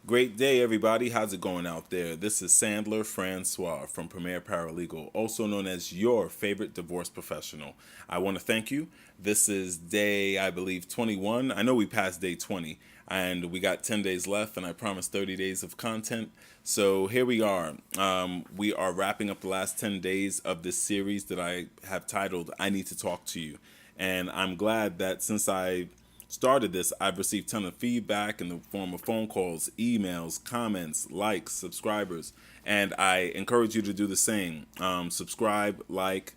Great day, everybody. How's it going out there? This is Sandler Francois from Premier Paralegal, also known as your favorite divorce professional. I want to thank you. This is day, I believe, 21. I know we passed day 20, and we got 10 days left, and I promised 30 days of content. So here we are. We are wrapping up the last 10 days of this series that I have titled, I Need to Talk to You. And I'm glad that since I started this, I've received a ton of feedback in the form of phone calls, emails, comments, likes, subscribers, and I encourage you to do the same. Subscribe, like,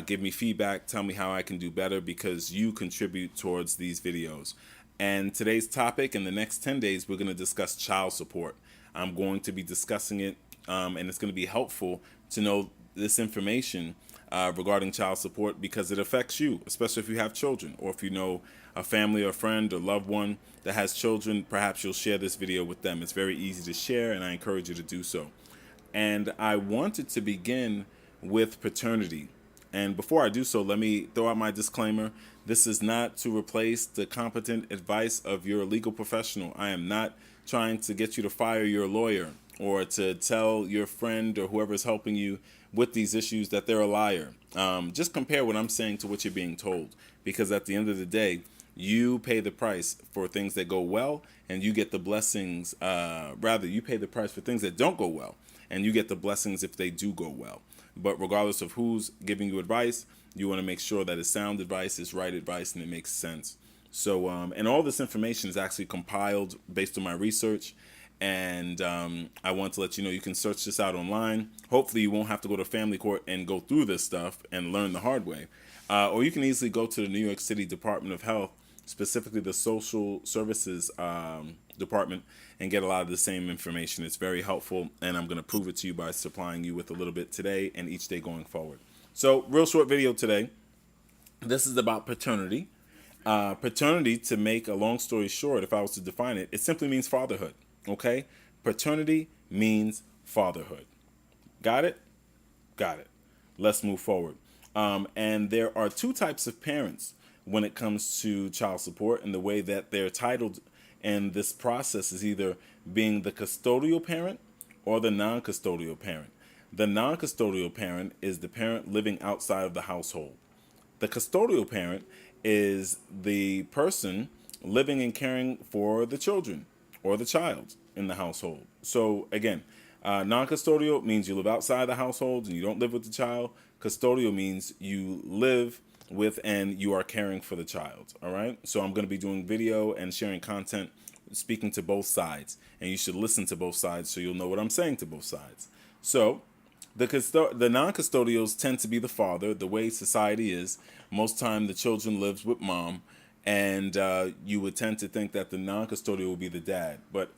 give me feedback, tell me how I can do better because you contribute towards these videos. And today's topic, in the next 10 days, we're going to discuss child support. I'm going to be discussing it, and it's going to be helpful to know this information regarding child support because it affects you, especially if you have children, or if you know a family or friend or loved one that has children. Perhaps you'll share this video with them. It's very easy to share, and I encourage you to do so. And I wanted to begin with paternity. And before I do so, let me throw out my disclaimer. This is not to replace the competent advice of your legal professional. I am not trying to get you to fire your lawyer or to tell your friend or whoever is helping you with these issues that they're a liar. Just compare what I'm saying to what you're being told, because at the end of the day, you pay the price for things that go well, and you get the blessings. Rather, you pay the price for things that don't go well, and you get the blessings if they do go well. But regardless of who's giving you advice, you want to make sure that it's sound advice, it's right advice, and it makes sense. So, and all this information is actually compiled based on my research. And I want to let you know you can search this out online. Hopefully you won't have to go to family court and go through this stuff and learn the hard way. Or you can easily go to the New York City Department of Health, specifically the Social Services Department, and get a lot of the same information. It's very helpful, and I'm going to prove it to you by supplying you with a little bit today and each day going forward. So, real short video today. This is about paternity. Paternity, to make a long story short, if I was to define it, it simply means fatherhood. Okay? Paternity means fatherhood. Got it? Got it. Let's move forward. And there are two types of parents when it comes to child support, and the way that they're titled in this process is either being the custodial parent or the non-custodial parent. The non-custodial parent is the parent living outside of the household. The custodial parent is the person living and caring for the children or the child in the household. So again, non-custodial means you live outside the household and you don't live with the child. Custodial means you live with and you are caring for the child. All right. So I'm going to be doing video and sharing content, speaking to both sides, and you should listen to both sides so you'll know what I'm saying to both sides. So the non-custodials tend to be the father. The way society is, most time the children lives with mom, and you would tend to think that the non-custodial will be the dad. But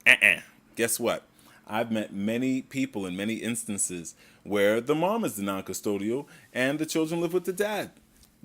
guess what? I've met many people in many instances where the mom is the non-custodial and the children live with the dad.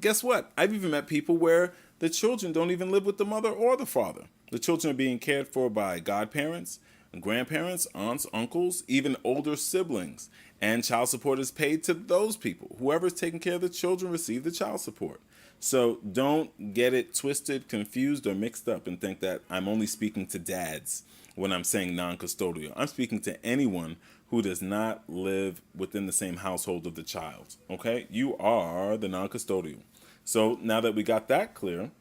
Guess what? I've even met people where the children don't even live with the mother or the father. The children are being cared for by godparents, grandparents, aunts, uncles, even older siblings. And child support is paid to those people. Whoever's taking care of the children receive the child support. So don't get it twisted, confused, or mixed up and think that I'm only speaking to dads when I'm saying non-custodial. I'm speaking to anyone who does not live within the same household of the child. Okay? You are the non-custodial. So now that we got that clear,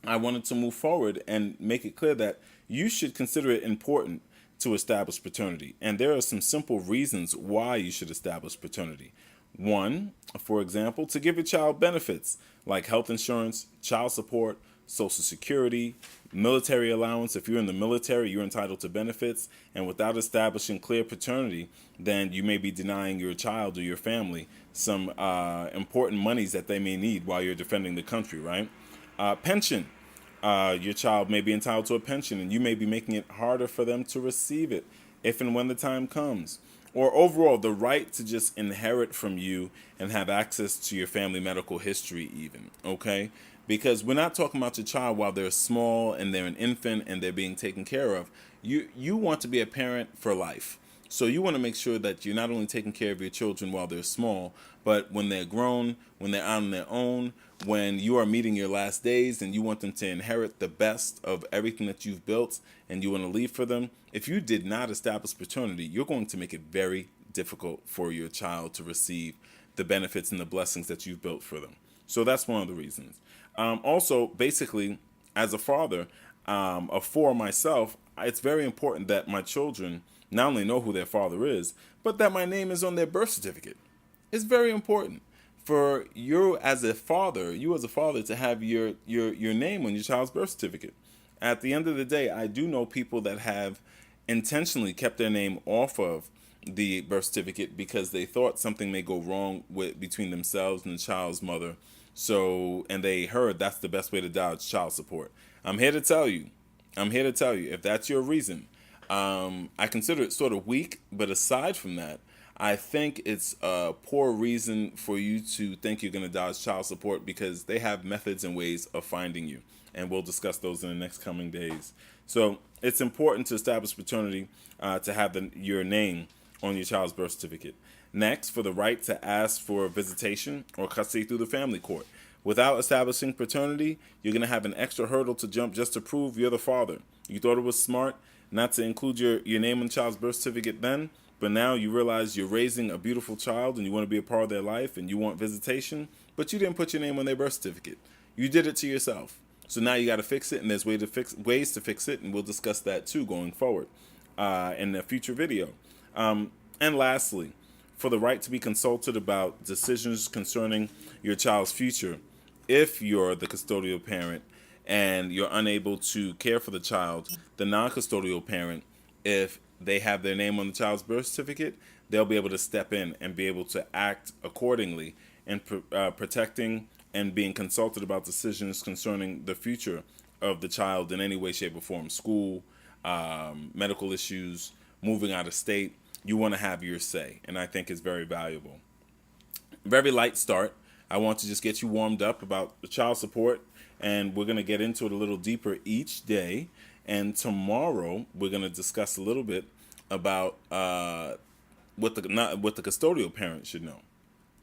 I wanted to move forward and make it clear that you should consider it important to establish paternity. And there are some simple reasons why you should establish paternity. One, for example, to give your child benefits like health insurance, child support, Social Security, military allowance. If you're in the military, you're entitled to benefits. And without establishing clear paternity, then you may be denying your child or your family some important monies that they may need while you're defending the country, right? Pension. Your child may be entitled to a pension, and you may be making it harder for them to receive it if and when the time comes. Or overall, the right to just inherit from you and have access to your family medical history even, okay? Because we're not talking about your child while they're small and they're an infant and they're being taken care of. You want to be a parent for life. So you want to make sure that you're not only taking care of your children while they're small, but when they're grown, when they're out on their own, when you are meeting your last days and you want them to inherit the best of everything that you've built and you want to leave for them, if you did not establish paternity, you're going to make it very difficult for your child to receive the benefits and the blessings that you've built for them. So that's one of the reasons. Also, basically, as a father of four myself, it's very important that my children not only know who their father is, but that my name is on their birth certificate. It's very important for you as a father, to have your name on your child's birth certificate. At the end of the day, I do know people that have intentionally kept their name off of the birth certificate because they thought something may go wrong between themselves and the child's mother. So, and they heard that's the best way to dodge child support. I'm here to tell you, if that's your reason, I consider it sort of weak, but aside from that, I think it's a poor reason for you to think you're going to dodge child support because they have methods and ways of finding you. And we'll discuss those in the next coming days. So it's important to establish paternity to have your name on your child's birth certificate. Next, for the right to ask for visitation or custody through the family court. Without establishing paternity, you're going to have an extra hurdle to jump just to prove you're the father. You thought it was smart not to include your name on the child's birth certificate then, but now you realize you're raising a beautiful child and you want to be a part of their life and you want visitation, but you didn't put your name on their birth certificate. You did it to yourself. So now you got to fix it, and there's ways to fix it, and we'll discuss that too going forward in a future video. And lastly, for the right to be consulted about decisions concerning your child's future, if you're the custodial parent and you're unable to care for the child, the non-custodial parent, if they have their name on the child's birth certificate, they'll be able to step in and be able to act accordingly in protecting and being consulted about decisions concerning the future of the child in any way, shape, or form. School, medical issues, moving out of state. You want to have your say, and I think it's very valuable. Very light start. I want to just get you warmed up about the child support, and we're going to get into it a little deeper each day. And tomorrow, we're going to discuss a little bit about what the custodial parent should know.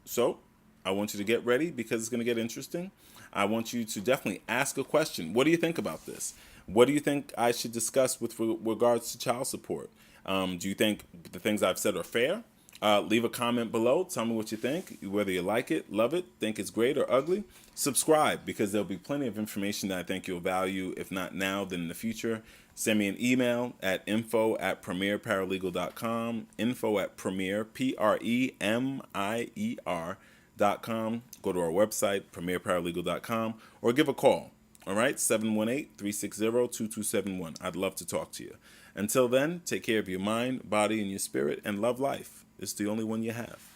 So, I want you to get ready because it's going to get interesting. I want you to definitely ask a question. What do you think about this? What do you think I should discuss with regards to child support? Do you think the things I've said are fair? Leave a comment below. Tell me what you think, whether you like it, love it, think it's great or ugly. Subscribe because there'll be plenty of information that I think you'll value, if not now, then in the future. Send me an email at info@premierparalegal.com, info@premier, PREMIER.com. Go to our website, premierparalegal.com, or give a call. All right, 718-360-2271. I'd love to talk to you. Until then, take care of your mind, body, and your spirit, and love life. It's the only one you have.